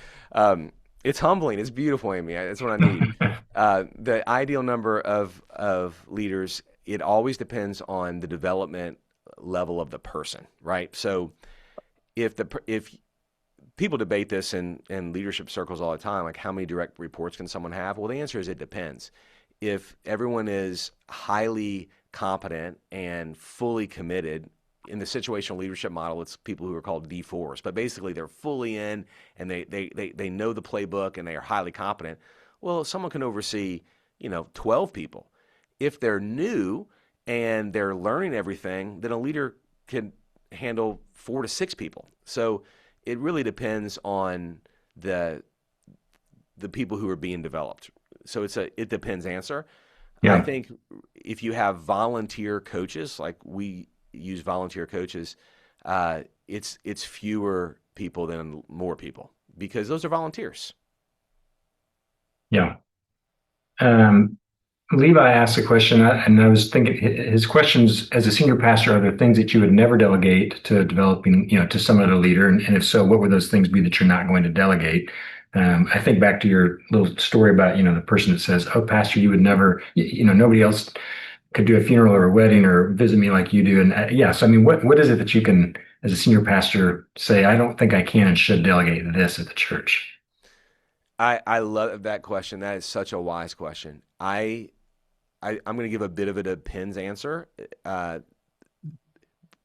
It's humbling. It's beautiful, Amy. That's what I need. The ideal number of leaders, it always depends on the development level of the person, right? So if people debate this in leadership circles all the time, like how many direct reports can someone have? Well, the answer is it depends. If everyone is highly competent and fully committed, in the situational leadership model, it's people who are called D4s, but basically they're fully in and they know the playbook and they are highly competent. Well, someone can oversee, 12 people. If they're new and they're learning everything, then a leader can handle 4 to 6 people. So it really depends on the people who are being developed. So it's a it depends answer. I Yeah. think if you have volunteer coaches, like we use volunteer coaches, it's fewer people than more people because those are volunteers. Yeah. Um, Levi asked a question, and I was thinking his questions as a senior pastor, are there things that you would never delegate to developing, to some other leader? And if so, what would those things be that you're not going to delegate? I think back to your little story about, the person that says, oh, pastor, you would never, nobody else could do a funeral or a wedding or visit me like you do. And yeah, so I mean, what is it that you can, as a senior pastor, say, I don't think I can and should delegate this at the church? I love that question. That is such a wise question. I'm going to give a bit of a depends answer, uh,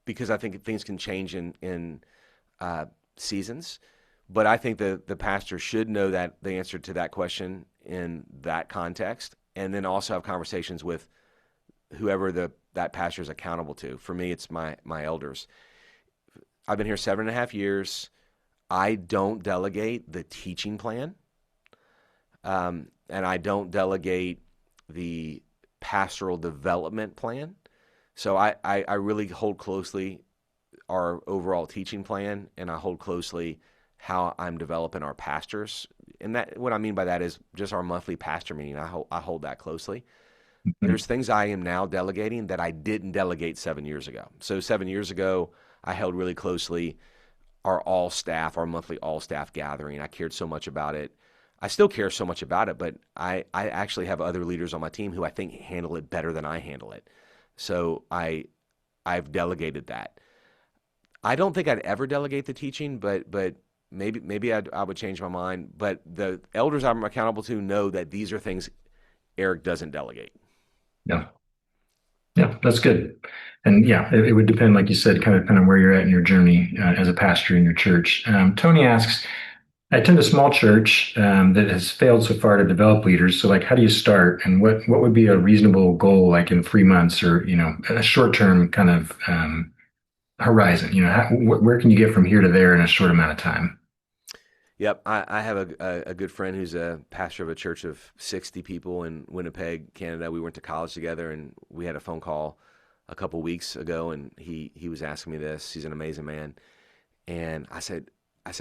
because I think things can change in seasons. But I think the pastor should know that the answer to that question in that context, and then also have conversations with whoever that pastor is accountable to. For me, it's my elders. I've been here 7.5 years. I don't delegate the teaching plan, and I don't delegate the pastoral development plan. So I really hold closely our overall teaching plan, and I hold closely how I'm developing our pastors. And that, what I mean by that is just our monthly pastor meeting. I hold that closely. There's things I am now delegating that I didn't delegate 7 years ago. So 7 years ago, I held really closely our monthly all staff gathering. I cared so much about it. I still care so much about it, but I actually have other leaders on my team who I think handle it better than I handle it. So I've delegated that. I don't think I'd ever delegate the teaching, but maybe I would change my mind. But the elders I'm accountable to know that these are things Eric doesn't delegate. Yeah. Yeah, that's good. And yeah, it would depend, like you said, kind of depend on where you're at in your journey as a pastor in your church. Tony asks, I attend a small church that has failed so far to develop leaders. So, like, how do you start, and what would be a reasonable goal, like in 3 months, or a short term kind of horizon? Where can you get from here to there in a short amount of time? Yep, I have a good friend who's a pastor of a church of 60 people in Winnipeg, Canada. We went to college together, and we had a phone call a couple weeks ago, and he was asking me this. He's an amazing man, and I said,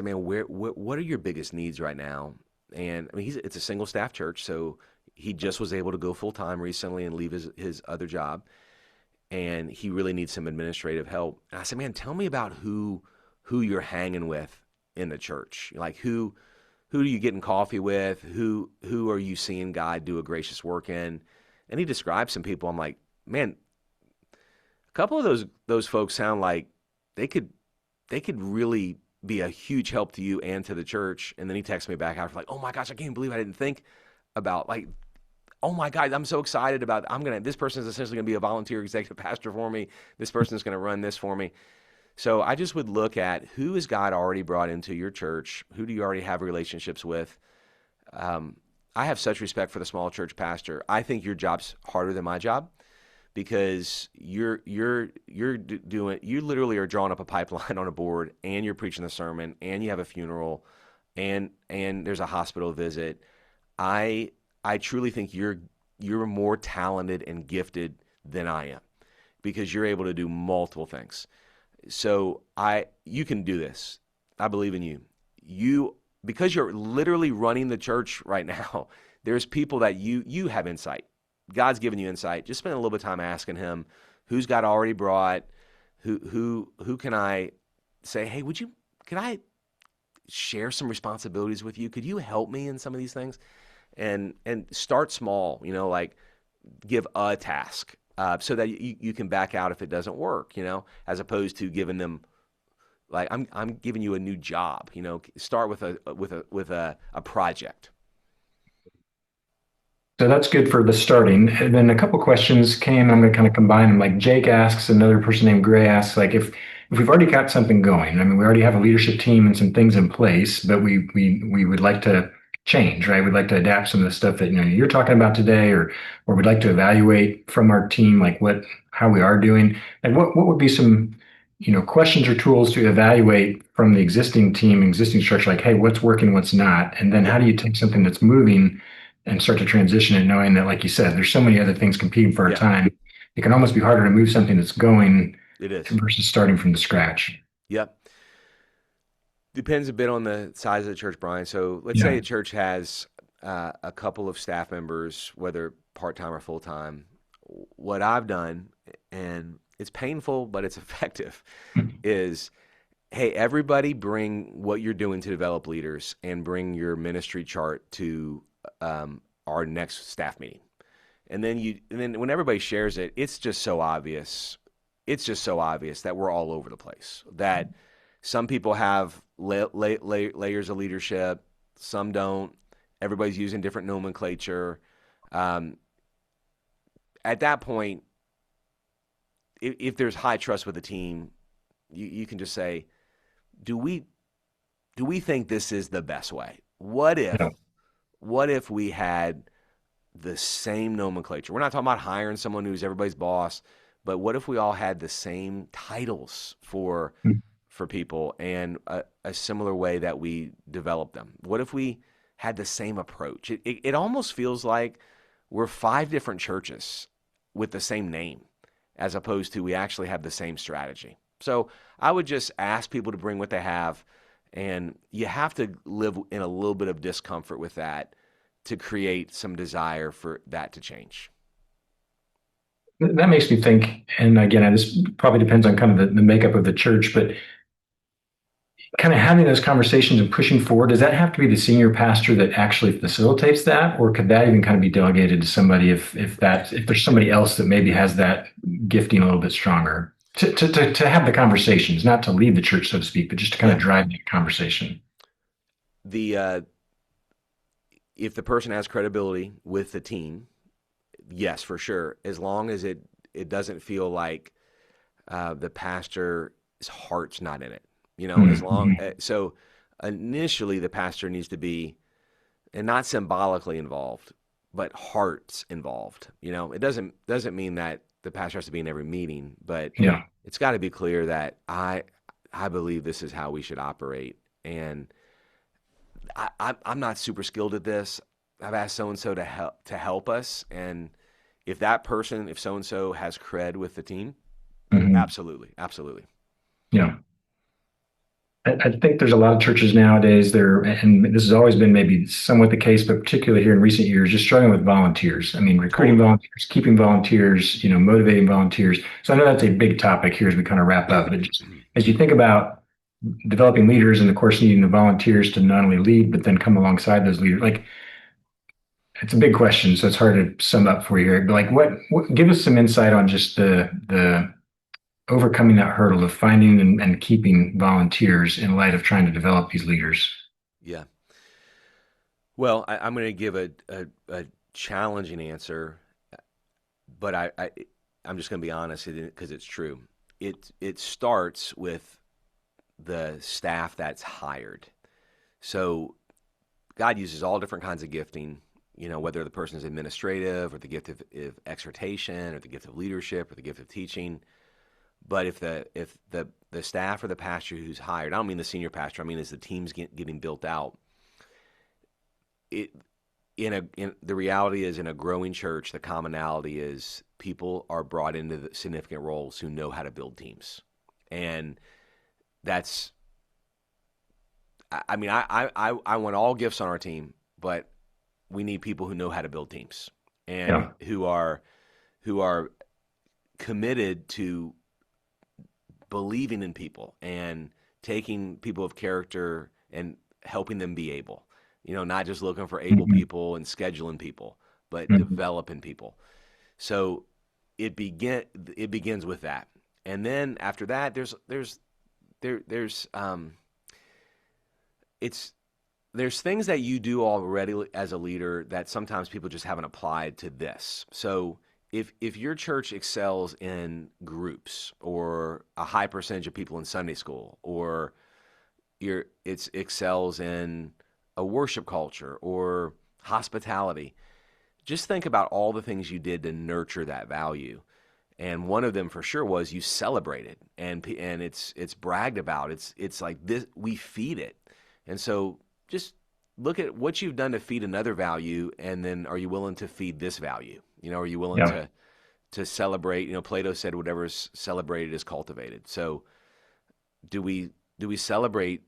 man, what are your biggest needs right now? And I mean, it's a single staff church, so he just was able to go full time recently and leave his other job, and he really needs some administrative help. And I said, man, tell me about who you're hanging with in the church. Like who do you get in coffee with? Who are you seeing God do a gracious work in? And he described some people. I'm like, man, a couple of those folks sound like they could really be a huge help to you and to the church. And then he texted me back after, like, oh my gosh, I can't believe I didn't think about, like, oh my God, I'm so excited about, this person is essentially gonna be a volunteer executive pastor for me. This person is gonna run this for me. So I just would look at who has God already brought into your church? Who do you already have relationships with? I have such respect for the small church pastor. I think your job's harder than my job because you literally are drawing up a pipeline on a board, and you're preaching the sermon, and you have a funeral, and there's a hospital visit. I truly think you're more talented and gifted than I am because you're able to do multiple things. So you can do this. I believe in you. Because you're literally running the church right now, there's people that you have insight. God's given you insight. Just spend a little bit of time asking him, who's God already brought? Who can I say, hey, can I share some responsibilities with you? Could you help me in some of these things? And start small, like give a task. So that you can back out if it doesn't work, as opposed to giving them, like, I'm giving you a new job, start with a project. So that's good for the starting. And then a couple questions came. I'm going to kind of combine them. Like Jake asks, another person named Gray asks, like if we've already got something going. I mean, we already have a leadership team and some things in place, but we would like to change, right? We'd like to adapt some of the stuff that you're talking about today, or we'd like to evaluate from our team, like how we are doing. And what would be some questions or tools to evaluate from the existing team, existing structure, like, hey, what's working, what's not, and then how Yep. do you take something that's moving and start to transition it, knowing that, like you said, there's so many other things competing for our Yeah, time. It can almost be harder to move something that's going it is. versus starting from the scratch. Yep. Depends a bit on the size of the church, Brian. So let's say Yeah. a church has a couple of staff members, whether part-time or full-time. What I've done, and it's painful, but it's effective, is, hey, everybody bring what you're doing to develop leaders and bring your ministry chart to our next staff meeting. And then when everybody shares it, it's just so obvious. It's just so obvious that we're all over the place. That some people have layers of leadership, some don't. Everybody's using different nomenclature. Um, at that point, if there's high trust with the team, you can just say, do we do we think this is the best way? What if we had the same nomenclature? We're not talking about hiring someone who's everybody's boss, but what if we all had the same titles for people and a similar way that we develop them? What if we had the same approach? It almost feels like we're five different churches with the same name, as opposed to we actually have the same strategy. So I would just ask people to bring what they have, and you have to live in a little bit of discomfort with that to create some desire for that to change. That makes me think, and again, this probably depends on kind of the makeup of the church, but kind of having those conversations and pushing forward, does that have to be the senior pastor that actually facilitates that, or could that even kind of be delegated to somebody if there's somebody else that maybe has that gifting a little bit stronger to have the conversations, not to lead the church, so to speak, but just to kind of Yeah. drive the conversation? The if the person has credibility with the team, yes, for sure. As long as it doesn't feel like the pastor's heart's not in it. As long Mm-hmm. so initially the pastor needs to be, and not symbolically involved, but hearts involved. It doesn't mean that the pastor has to be in every meeting, but Yeah. it's got to be clear that I believe this is how we should operate. And I'm not super skilled at this. I've asked so and so to help us, and if so and so has cred with the team, Hmm. absolutely, absolutely. Yeah. I think there's a lot of churches nowadays there, and this has always been maybe somewhat the case, but particularly here in recent years, just struggling with volunteers. I mean, recruiting Totally. volunteers, keeping volunteers, motivating volunteers. So I know that's a big topic here as we kind of wrap up, but just as you think about developing leaders and of course needing the volunteers to not only lead, but then come alongside those leaders, like it's a big question. So it's hard to sum up for you here, but like give us some insight on just the overcoming that hurdle of finding and keeping volunteers in light of trying to develop these leaders. Yeah. Well, I'm going to give a challenging answer, but I'm just going to be honest because it's true. It starts with the staff that's hired. So God uses all different kinds of gifting, whether the person is administrative or the gift of exhortation or the gift of leadership or the gift of teaching. But if the staff or the pastor who's hired, I don't mean the senior pastor, I mean as the team's getting built out, it in the reality is in a growing church, the commonality is people are brought into the significant roles who know how to build teams. And that's I mean I want all gifts on our team, but we need people who know how to build teams and Yeah. who are committed to believing in people and taking people of character and helping them be able. Not just looking for able Mhm. people and scheduling people, but Mhm. developing people. So it begins with that. And then after that there's it's there's things that you do already as a leader that sometimes people just haven't applied to this. So if your church excels in groups or a high percentage of people in Sunday school, or it excels in a worship culture or hospitality, just think about all the things you did to nurture that value. And one of them for sure was you celebrated, and it's bragged about. It's like this, we feed it. And so just look at what you've done to feed another value, and then are you willing to feed this value? Are you willing Yeah. to celebrate? Plato said whatever is celebrated is cultivated. So do we celebrate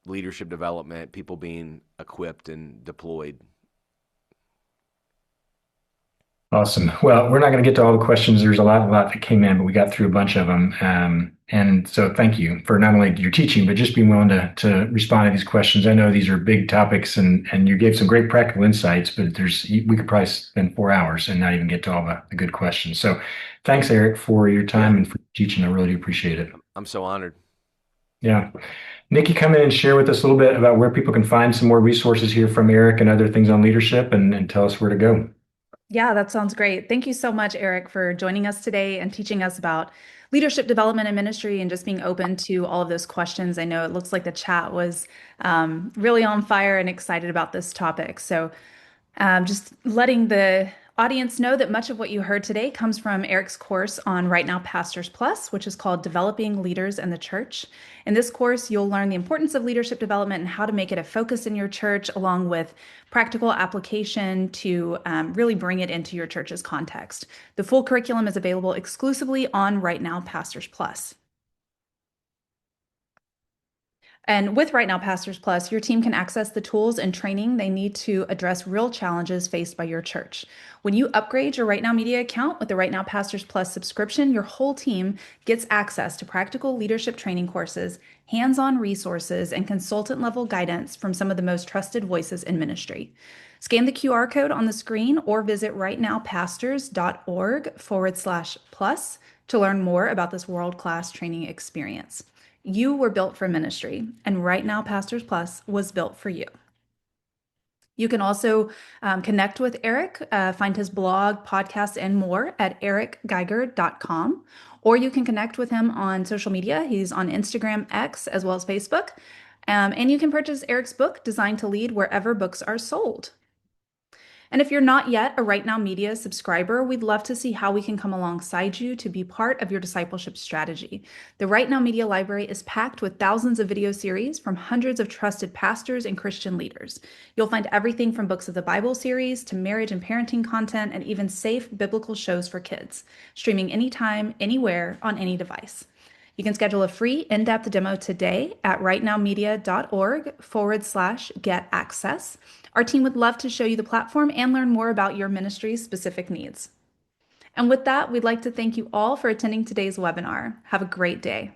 leadership development, people being equipped and deployed? Awesome. Well, we're not going to get to all the questions. There's a lot that came in, but we got through a bunch of them. And so thank you for not only your teaching, but just being willing to respond to these questions. I know these are big topics and you gave some great practical insights, but we could probably spend 4 hours and not even get to all the good questions. So thanks, Eric, for your Yeah, time and for teaching. I really do appreciate it. I'm so honored. Yeah. Nikki, come in and share with us a little bit about where people can find some more resources here from Eric and other things on leadership and tell us where to go. Yeah, that sounds great. Thank you so much, Eric, for joining us today and teaching us about leadership development and ministry and just being open to all of those questions. I know it looks like the chat was really on fire and excited about this topic. So just letting the audience know that much of what you heard today comes from Eric's course on Right Now Pastors Plus, which is called Developing Leaders in the Church. In this course, you'll learn the importance of leadership development and how to make it a focus in your church, along with practical application to really bring it into your church's context. The full curriculum is available exclusively on Right Now Pastors Plus. And with Right Now Pastors Plus, your team can access the tools and training they need to address real challenges faced by your church. When you upgrade your Right Now Media account with the Right Now Pastors Plus subscription, your whole team gets access to practical leadership training courses, hands-on resources, and consultant-level guidance from some of the most trusted voices in ministry. Scan the QR code on the screen or visit rightnowpastors.org/plus to learn more about this world-class training experience. You were built for ministry, and Right Now Pastors Plus was built for you. You can also connect with Eric, find his blog, podcast, and more at ericgeiger.com, or you can connect with him on social media. He's on Instagram, X, as well as Facebook. And you can purchase Eric's book, Designed to Lead, wherever books are sold. And if you're not yet a Right Now Media subscriber, we'd love to see how we can come alongside you to be part of your discipleship strategy. The Right Now Media library is packed with thousands of video series from hundreds of trusted pastors and Christian leaders. You'll find everything from books of the Bible series to marriage and parenting content and even safe biblical shows for kids, streaming anytime, anywhere, on any device. You can schedule a free in-depth demo today at rightnowmedia.org/get access. Our team would love to show you the platform and learn more about your ministry's specific needs. And with that, we'd like to thank you all for attending today's webinar. Have a great day.